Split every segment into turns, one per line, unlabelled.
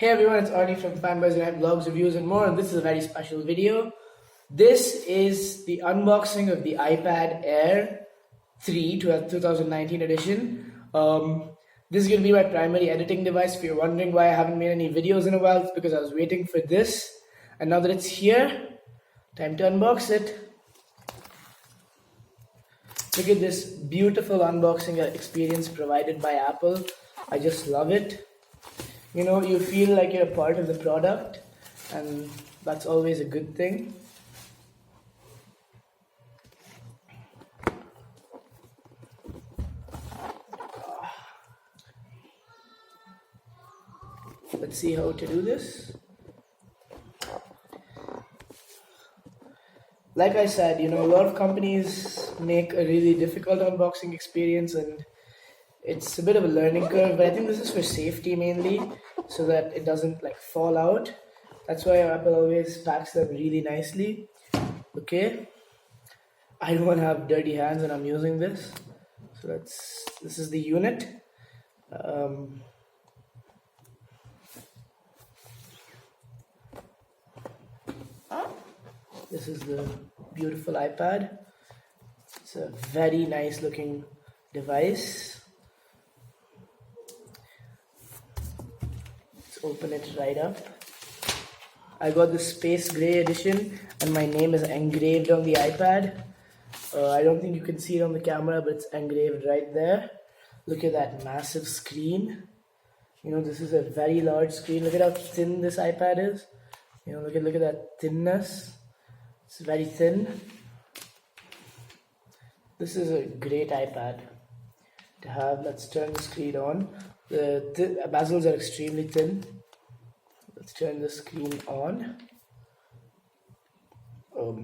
Hey everyone, it's Arnie from Fanboys and I have vlogs, reviews and more, and this is a very special video. This is the unboxing of the iPad Air 3 2019 edition. This is going to be my primary editing device. If you're wondering why I haven't made any videos in a while, it's because I was waiting for this. And now that it's here, time to unbox it. Look at this beautiful unboxing experience provided by Apple. I just love it. You know, you feel like you're a part of the product, and that's always a good thing. Let's see how to do this. Like I said, you know, a lot of companies make a really difficult unboxing experience, and it's a bit of a learning curve, but I think this is for safety mainly, so that it doesn't like fall out. That's why Apple always packs them really nicely. Okay, I don't want to have dirty hands when I'm using this, so this is the unit. This is the beautiful iPad. It's a very nice looking device. Open it right up. I got the space gray edition and my name is engraved on the iPad. I don't think you can see it on the camera, but it's engraved right there. Look at that massive screen. You know, this is a very large screen. Look at how thin this iPad is. You know, look at that thinness. It's very thin. This is a great iPad to have. Let's turn the screen on. The bezels are extremely thin. Let's turn the screen on. It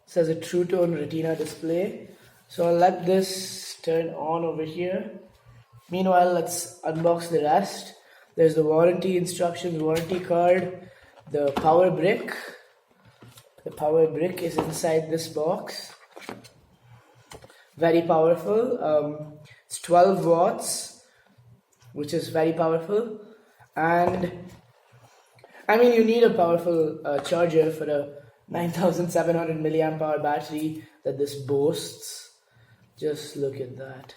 says a True Tone Retina display. So I'll let this turn on over here. Meanwhile, let's unbox the rest. There's the warranty instructions, warranty card, the power brick. The power brick is inside this box. Very powerful. It's 12 watts, which is very powerful. And I mean, you need a powerful charger for a 9700 milliamp hour battery that this boasts. Just look at that.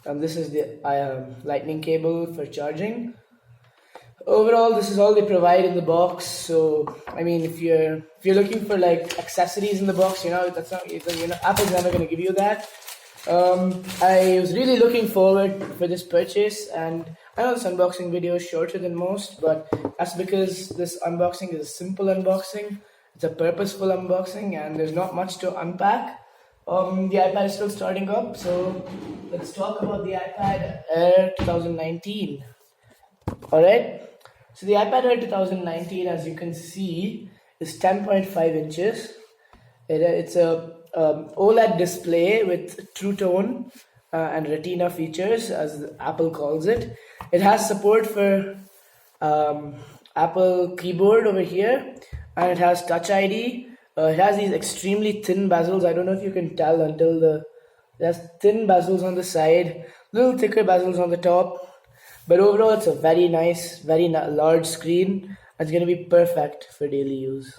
And this is the lightning cable for charging. Overall, this is all they provide in the box. So I mean, if you're looking for like accessories in the box, you know, that's not, you know, Apple's never going to give you that. I was really looking forward for this purchase, and I know this unboxing video is shorter than most, but that's because this unboxing is a simple unboxing. It's a purposeful unboxing, and there's not much to unpack. The iPad is still starting up, so let's talk about the iPad Air 2019. Alright, so the iPad Air 2019, as you can see, is 10.5 inches. It's a OLED display with True Tone and Retina features, as Apple calls it. It has support for Apple keyboard over here, and it has Touch ID. It has these extremely thin bezels. I don't know if you can tell until it has thin bezels on the side, little thicker bezels on the top. But overall, it's a very nice, very large screen. It's going to be perfect for daily use.